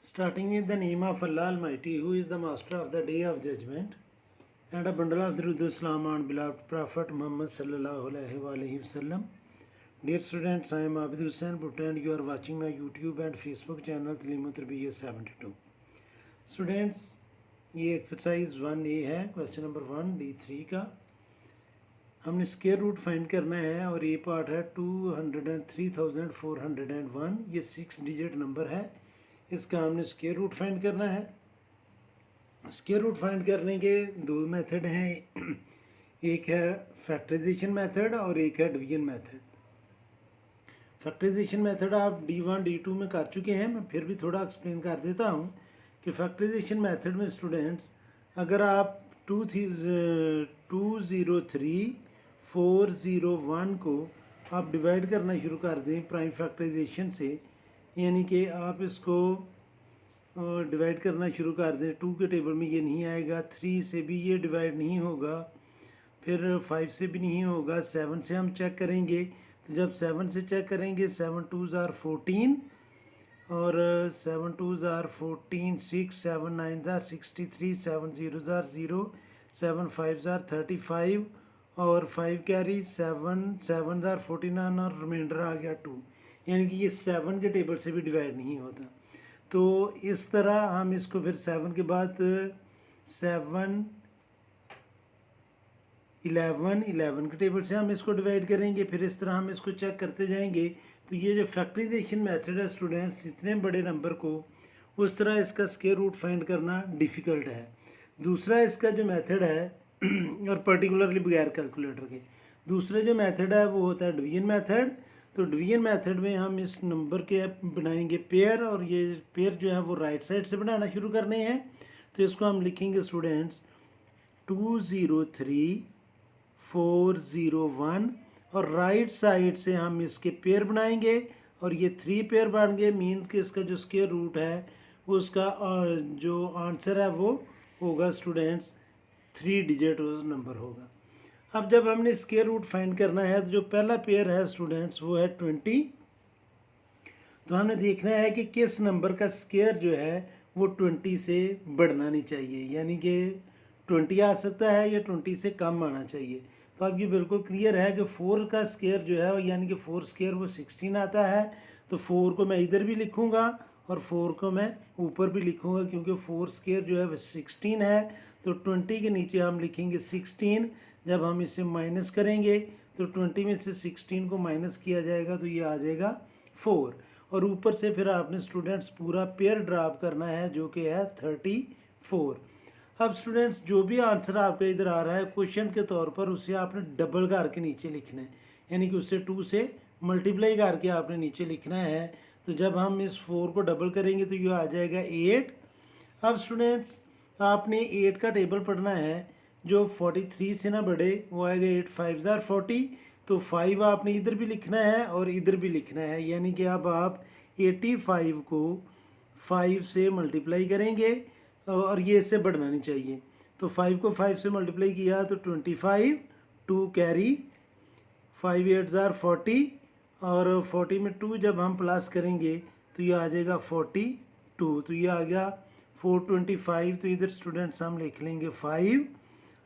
Starting with the name of Allah Almighty, who is the master of the day of judgment, and a bundle of Durud Salam on beloved Prophet Muhammad sallallahu alaihi wasallam. Dear students, I am Abid Hussain Bhutta and you are watching my YouTube and Facebook channel Talim Tarbiyat 72. Students, ये exercise 1A है, question number 1D3 का. हमने square root find करना है और ये part है 203,401. ये 6 डिजिट नंबर है, इसका हमने स्क्वायर रूट फाइंड करना है. स्क्वायर रूट फाइंड करने के दो मेथड हैं, एक है फैक्टराइजेशन मेथड और एक है डिवीजन मेथड. फैक्टराइजेशन मेथड आप D1 D2 में कर चुके हैं, मैं फिर भी थोड़ा एक्सप्लेन कर देता हूँ कि फैक्टराइजेशन मेथड में स्टूडेंट्स अगर आप 203,401 को आप डिवाइड करना शुरू कर दें प्राइम फैक्टराइजेशन से, यानी कि आप इसको डिवाइड करना शुरू कर दें. 2 के टेबल में ये नहीं आएगा, 3 से भी ये डिवाइड नहीं होगा, फिर 5 से भी नहीं होगा, 7 से हम चेक करेंगे. तो जब 7 से चेक करेंगे 7 2s are 14 और 7 2s are 14, 6 7 9s are 63, 7 0s are 0, 7 5s are 35 और 5 कैरी 7 7s are 49 और रिमाइंडर आ गया 2, यानी कि ये 7 के टेबल से भी डिवाइड नहीं होता. तो इस तरह हम इसको फिर 7 के बाद 7 11 के टेबल से हम इसको डिवाइड करेंगे. फिर इस तरह हम इसको चेक करते जाएंगे. तो ये जो फैक्टराइजेशन मेथड है स्टूडेंट्स, इतने बड़े नंबर को उस तरह इसका स्क्वायर रूट फाइंड करना डिफ़िकल्ट है. दूसरा इसका जो मेथड है और पर्टिकुलरली बगैर कैलकुलेटर के, दूसरा जो मेथड है वो होता है डिवीजन मेथड. तो डिवीजन मेथड में हम इस नंबर के बनाएंगे पेयर, और ये पेयर जो है वो राइट साइड से बनाना शुरू करने हैं. तो इसको हम लिखेंगे स्टूडेंट्स 203,401 और राइट साइड से हम इसके पेयर बनाएंगे और ये 3 पेयर बन गए. मीन्स कि इसका जो स्क्वायर रूट है उसका जो आंसर है वो होगा स्टूडेंट्स 3 डिजिट नंबर होगा. अब जब हमने स्क्वायर रूट फाइंड करना है तो जो पहला पेयर है स्टूडेंट्स वो है 20. तो हमने देखना है कि किस नंबर का स्क्वायर जो है वो 20 से बढ़ना नहीं चाहिए, यानी कि 20 आ सकता है या 20 से कम आना चाहिए. तो अब ये बिल्कुल क्लियर है कि 4 का स्क्वायर जो है यानी कि 4 स्क्वायर वो 16 आता है. तो 4 को मैं इधर भी लिखूँगा और 4 को मैं ऊपर भी लिखूँगा, क्योंकि 4 स्क्वायर जो है वो 16 है. तो 20 के नीचे हम लिखेंगे 16. जब हम इसे माइनस करेंगे तो 20 में से 16 को माइनस किया जाएगा तो ये आ जाएगा 4. और ऊपर से फिर आपने स्टूडेंट्स पूरा पेयर ड्रॉप करना है जो कि है 34. अब स्टूडेंट्स जो भी आंसर आपका इधर आ रहा है क्वेश्चन के तौर पर, उसे आपने डबल करके नीचे लिखना है, यानी कि उसे 2 से मल्टीप्लाई करके आपने नीचे लिखना है. तो जब हम इस 4 को डबल करेंगे तो ये आ जाएगा 8. अब स्टूडेंट्स आपने 8 का टेबल पढ़ना है जो 43 से ना बढ़े, वो आएगा 8 5s are 40. तो 5 आपने इधर भी लिखना है और इधर भी लिखना है, यानी कि अब आप 85 को 5 से मल्टीप्लाई करेंगे और ये इससे बढ़ना नहीं चाहिए. तो 5 को 5 से मल्टीप्लाई किया तो 25, 2 कैरी 5 8s are 40 और 40 में 2 जब हम प्लस करेंगे तो ये आ जाएगा 42. तो ये आ गया 425. तो इधर स्टूडेंट्स हम लिख लेंगे 5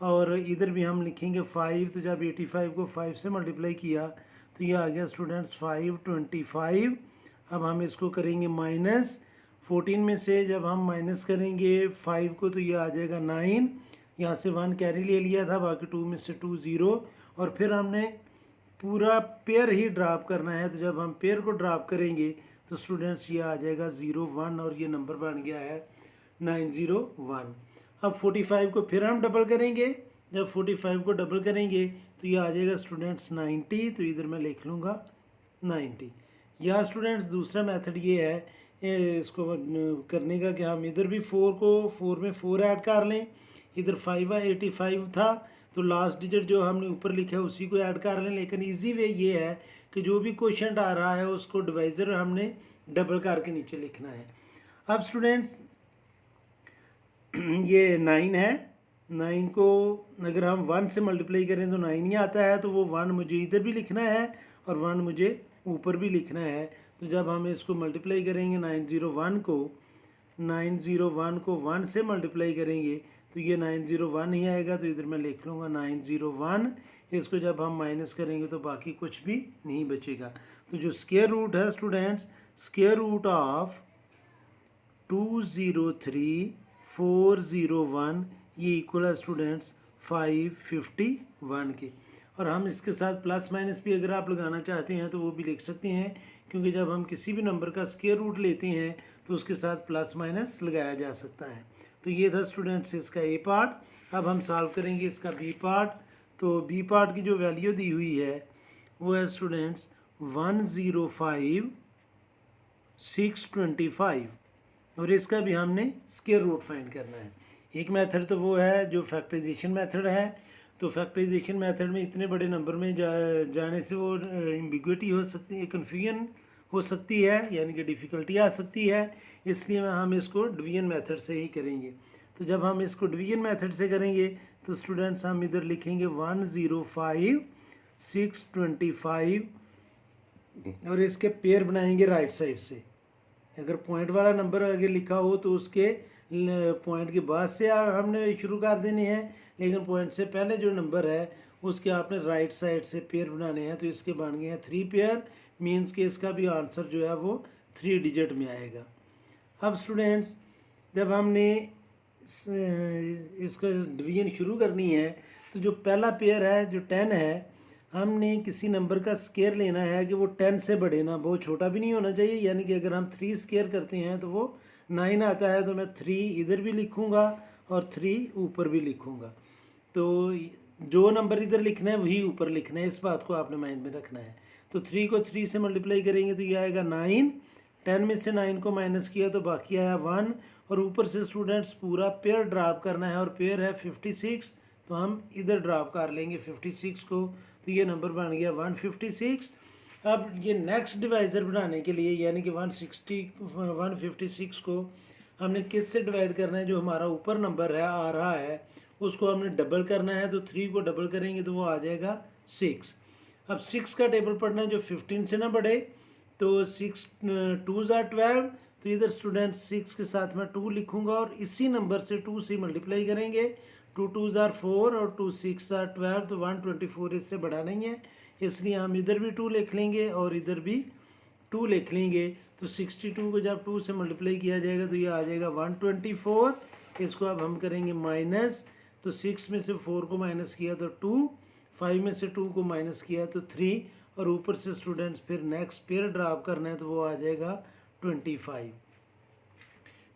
और इधर भी हम लिखेंगे 5. तो जब 85 को 5 से मल्टीप्लाई किया तो ये आ गया स्टूडेंट्स 525. अब हम इसको करेंगे माइनस. 14 में से जब हम माइनस करेंगे 5 को तो ये आ जाएगा 9. यहाँ से 1 कैरी ले लिया था, बाकी 2 में से 2 0. और फिर हमने पूरा पेयर ही ड्रॉप करना है. तो जब हम पेयर को ड्रॉप करेंगे तो स्टूडेंट्स ये आ जाएगा 0 1 और ये नंबर बन गया है 901. अब 45 को फिर हम डबल करेंगे. जब 45 को डबल करेंगे तो ये आ जाएगा स्टूडेंट्स 90. तो इधर मैं लिख लूँगा 90. या स्टूडेंट्स दूसरा मेथड ये है इसको करने का कि हम इधर भी 4 को 4 में 4 ऐड कर लें. इधर 5 85 था तो लास्ट डिजिट जो हमने ऊपर लिखा है उसी को ऐड कर लें. लेकिन इजी वे ये है कि जो भी क्वेश्चन आ रहा है उसको डिवाइज़र हमने डबल करके नीचे लिखना है. अब स्टूडेंट्स ये 9 है. 9 को अगर हम 1 से मल्टीप्लाई करें तो 9 ही आता है. तो वो 1 मुझे इधर भी लिखना है और 1 मुझे ऊपर भी लिखना है. तो जब हम इसको मल्टीप्लाई करेंगे 901 को 901 को 1 से मल्टीप्लाई करेंगे तो ये 901 ही आएगा, तो इधर मैं लिख लूँगा 901। इसको जब हम माइनस करेंगे तो बाकी कुछ भी नहीं बचेगा। तो जो स्क्वायर रूट है स्टूडेंट्स, स्क्वायर रूट ऑफ 203401 ये इक्वल है स्टूडेंट्स 551 के। और हम इसके साथ प्लस माइनस भी अगर आप लगाना चाहते हैं तो वो भी लिख सकते हैं, क्योंकि जब हम किसी भी नंबर का स्क्वायर रूट लेते हैं तो उसके साथ प्लस माइनस लगाया जा सकता है। तो ये था स्टूडेंट्स इसका ए पार्ट। अब हम सॉल्व करेंगे इसका बी पार्ट। तो बी पार्ट की जो वैल्यू दी हुई है वो है स्टूडेंट्स 105,625, और इसका भी हमने स्क्वायर रूट फाइंड करना है। एक मेथड तो वो है जो फैक्टराइजेशन मेथड है। तो फैक्टराइजेशन मेथड में इतने बड़े नंबर में जाने से वो एम्बिग्विटी हो सकती है, कन्फ्यूजन हो सकती है, यानी कि डिफ़िकल्टी आ सकती है। इसलिए हम इसको डिवीजन मेथड से ही करेंगे। तो जब हम इसको डिवीजन मेथड से करेंगे तो स्टूडेंट्स हम इधर लिखेंगे 105,625 और इसके पेयर बनाएंगे राइट साइड से। अगर पॉइंट वाला नंबर आगे लिखा हो तो उसके पॉइंट के बाद से हमने शुरू कर देने हैं, लेकिन पॉइंट से पहले जो नंबर है उसके आपने राइट साइड से पेयर बनाने हैं। तो इसके बन गए हैं 3 पेयर, मीन्स कि इसका भी आंसर जो है वो 3 डिजिट में आएगा। अब स्टूडेंट्स जब हमने इसका डिवीजन शुरू करनी है तो जो पहला पेयर है जो 10 है, हमने किसी नंबर का स्क्वायर लेना है कि वो 10 से बढ़े ना, बहुत छोटा भी नहीं होना चाहिए। यानी कि अगर हम 3 स्क्वायर करते हैं तो वो 9 आता है, तो मैं 3 इधर भी लिखूँगा और 3 ऊपर भी लिखूँगा। तो जो नंबर इधर लिखना है वही ऊपर लिखना है, इस बात को आपने माइंड में रखना है। तो 3 को 3 से मल्टीप्लाई करेंगे तो ये आएगा 9। 10 में से 9 को माइनस किया तो बाकी आया 1, और ऊपर से स्टूडेंट्स पूरा पेयर ड्रॉप करना है, और पेयर है 56, तो हम इधर ड्रॉप कर लेंगे 56 को, तो ये नंबर बन गया 156। अब ये नेक्स्ट डिवाइज़र बनाने के लिए यानी कि 156 को हमने किस से डिवाइड करना है, जो हमारा ऊपर नंबर है आ रहा है उसको हमने डबल करना है। तो 3 को डबल करेंगे तो वो आ जाएगा 6। अब 6 का टेबल पढ़ना है जो 15 से ना बढ़े, तो 6 2 ज़ा 12, तो इधर स्टूडेंट 6 के साथ मैं 2 लिखूंगा और इसी नंबर से 2 से मल्टीप्लाई करेंगे। 2 2 ज़ा 4 और 2 6 ज़ा 12, तो 124 इससे बड़ा नहीं है, इसलिए हम इधर भी 2 लिख लेंगे और इधर भी 2 लिख लेंगे। तो 62 को जब 2 से मल्टीप्लाई किया जाएगा तो ये आ जाएगा 124। इसको अब हम करेंगे माइनस, तो 6 में से 4 को माइनस किया तो 2, 5 में से 2 को माइनस किया तो 3, और ऊपर से स्टूडेंट्स फिर नेक्स्ट पेयर ड्रॉप करना है तो वो आ जाएगा 25।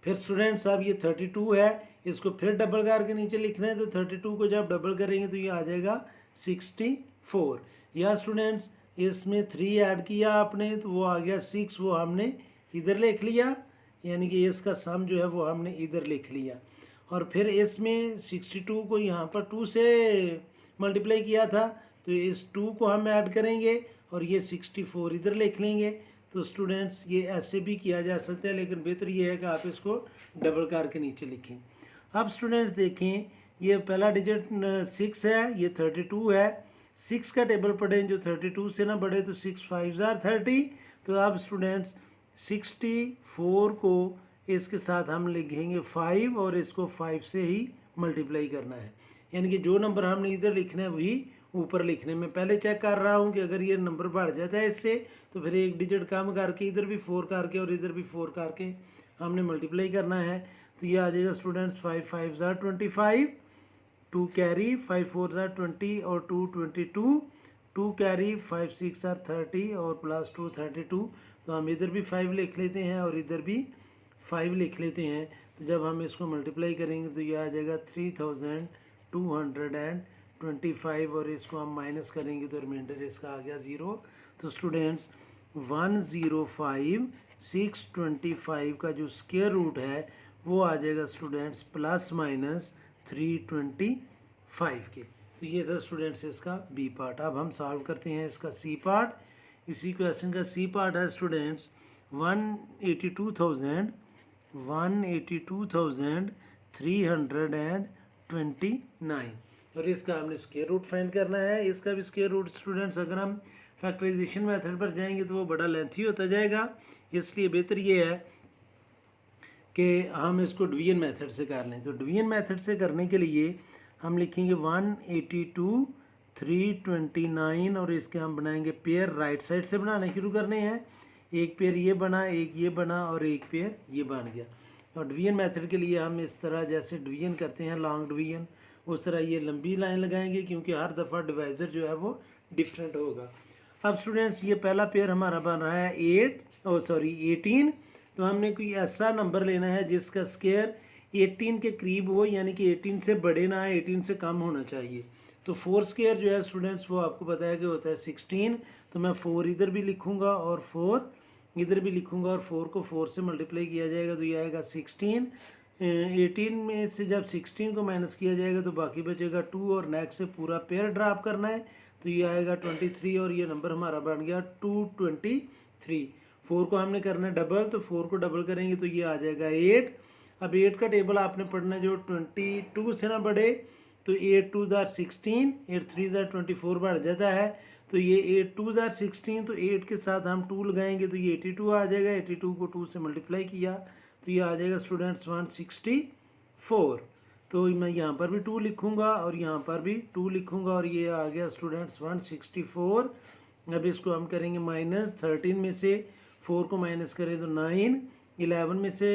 फिर स्टूडेंट्स अब ये 32 है, इसको फिर डबल करके नीचे लिखना है। तो 32 को जब डबल करेंगे तो ये आ जाएगा 64। या स्टूडेंट्स इसमें 3 ऐड किया आपने तो वो आ गया 6, वो हमने इधर लिख लिया, यानी कि इसका सम जो है वो हमने इधर लिख लिया। और फिर इसमें 62 को यहाँ पर 2 से मल्टीप्लाई किया था, तो इस 2 को हम ऐड करेंगे और ये 64 इधर लिख लेंगे। तो स्टूडेंट्स ये ऐसे भी किया जा सकता है, लेकिन बेहतर ये है कि आप इसको डबल करके नीचे लिखें। अब स्टूडेंट्स देखें, ये पहला डिजिट 6 है, ये 32 है। 6 का टेबल पढ़ें जो 32 से ना बढ़े, तो 6 5 ज़ा 30। तो अब स्टूडेंट्स 64 को इसके साथ हम लिखेंगे 5 और इसको 5 से ही मल्टीप्लाई करना है, यानी कि जो नंबर हमने इधर लिखना है वही ऊपर लिखने में। पहले चेक कर रहा हूँ कि अगर ये नंबर बढ़ जाता है इससे तो फिर एक डिजिट कम करके इधर भी 4 करके और इधर भी 4 करके हमने मल्टीप्लाई करना है। तो ये आ जाएगा स्टूडेंट्स 5 5 ज़ा 25, 2 कैरी, 5 4 ज़ा 20 और 2 22, 2 कैरी, 5 6 ज़ा 30 और प्लस 2 32। तो हम इधर भी 5 लिख लेते हैं और इधर भी 5 लिख लेते हैं। तो जब हम इसको मल्टीप्लाई करेंगे तो ये आ जाएगा 3225, और इसको हम माइनस करेंगे तो रिमाइंडर इसका आ गया 0। तो स्टूडेंट्स 105,625 का जो स्क्वायर रूट है वो आ जाएगा स्टूडेंट्स प्लस माइनस 325 के। तो ये था स्टूडेंट्स इसका बी पार्ट। अब हम सॉल्व करते हैं इसका सी पार्ट। इसी क्वेश्चन का सी पार्ट है स्टूडेंट्स 182,329, और इसका हमने स्क्वायर रूट फाइंड करना है। इसका भी स्क्वायर रूट स्टूडेंट्स अगर हम फैक्टराइजेशन मेथड पर जाएंगे तो वो बड़ा लेंथी होता जाएगा, इसलिए बेहतर ये है कि हम इसको डिवीजन मेथड से कर लें। तो डिवीजन मेथड से करने के लिए हम लिखेंगे 182 329 और इसके हम बनाएंगे पेयर, राइट साइड से बनाना शुरू करने हैं। एक पेयर ये बना, एक ये बना और एक पेयर ये बन गया। और डिवीजन मेथड के लिए हम इस तरह जैसे डिवीजन करते हैं लॉन्ग डिवीजन, उस तरह ये लंबी लाइन लगाएंगे क्योंकि हर दफ़ा डिवाइज़र जो है वो डिफरेंट होगा। अब स्टूडेंट्स ये पहला पेयर हमारा बन रहा है 18। तो हमने कोई ऐसा नंबर लेना है जिसका स्क्वायर 18 के करीब हो, यानी कि 18 से बड़े ना है, 18 से कम होना चाहिए। तो 4 स्क्वायर जो है स्टूडेंट्स वो आपको पता है कि होता है 16। तो मैं 4 इधर भी लिखूंगा और 4 इधर भी लिखूंगा और 4 को 4 से मल्टीप्लाई किया जाएगा तो ये आएगा 16। 18 में से जब 16 को माइनस किया जाएगा तो बाकी बचेगा 2 और नेक्स्ट से पूरा पेयर ड्रॉप करना है तो ये आएगा 23 और ये नंबर हमारा बन गया 223। 4 को हमने करना है डबल, तो 4 को डबल करेंगे तो ये आ जाएगा 8। अब 8 का टेबल आपने पढ़ना है जो 22 से ना बढ़े, तो 8 2 जार 16, 8 3 जार 24 बढ़ जाता है। तो ये 8 2 जार 16, तो 8 के साथ हम 2 लगाएंगे तो ये 82 आ जाएगा। 82 को 2 से मल्टीप्लाई किया तो ये आ जाएगा स्टूडेंट्स 164। तो मैं यहाँ पर भी 2 लिखूँगा और यहाँ पर भी 2 लिखूँगा और ये आ गया स्टूडेंट्स 164। अब इसको हम करेंगे माइनस, 13 में से 4 को माइनस करें तो 9, 11 में से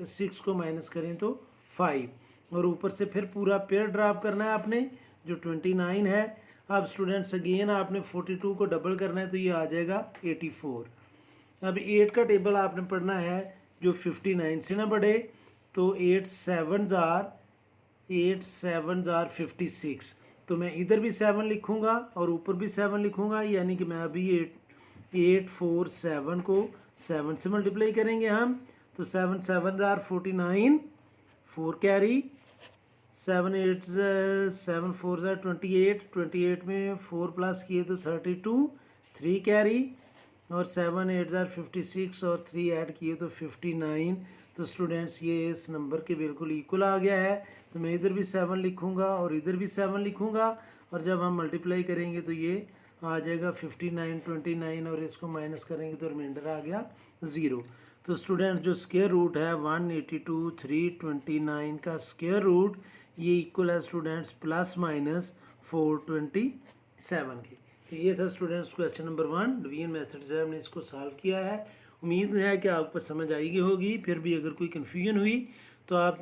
6 को माइनस करें तो 5 और ऊपर से फिर पूरा पेयर ड्रॉप करना है आपने जो 29 है। अब स्टूडेंट्स अगेन आपने 42 को डबल करना है तो ये आ जाएगा 84। अब 8 का टेबल आपने पढ़ना है जो 59 से ना बढ़े, तो 8 7 जार 56। तो मैं इधर भी 7 लिखूँगा और ऊपर भी 7 लिखूँगा, यानी कि मैं अभी 8 4 7 को 7 से मल्टीप्लाई करेंगे हम। तो 7 7 जार 49, 4 कैरी, 7 8 7 4 जार 28, 28 में 4 प्लस किए तो 32, 3 कैरी और 7 8 जार 56 और 3 ऐड किए तो 59। तो स्टूडेंट्स ये इस नंबर के बिल्कुल इक्वल आ गया है। तो मैं इधर भी 7 लिखूँगा और इधर भी 7 लिखूँगा और जब हम मल्टीप्लाई करेंगे तो ये आ जाएगा 59 29 और इसको माइनस करेंगे तो रिमाइंडर आ गया 0। तो स्टूडेंट्स जो स्क्वायर रूट है 182 329 का स्क्वायर रूट ये इक्वल है स्टूडेंट्स प्लस माइनस 427 के। तो ये था students question number 1 division method से हमने इसको सॉल्व किया है। उम्मीद है कि आपको समझ आएगी होगी। फिर भी अगर कोई कन्फ्यूजन हुई तो आप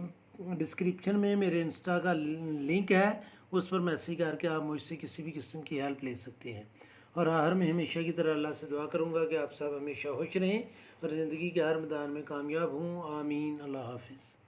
डिस्क्रिप्शन में मेरे इंस्टा का लिंक है, उस पर मैसेज करके आप मुझसे किसी भी किस्म की हेल्प ले सकते हैं। और हर में हमेशा की तरह अल्लाह से दुआ करूँगा कि आप सब हमेशा खुश रहें और ज़िंदगी के हर मैदान में कामयाब हों। आमीन। अल्लाह हाफिज़।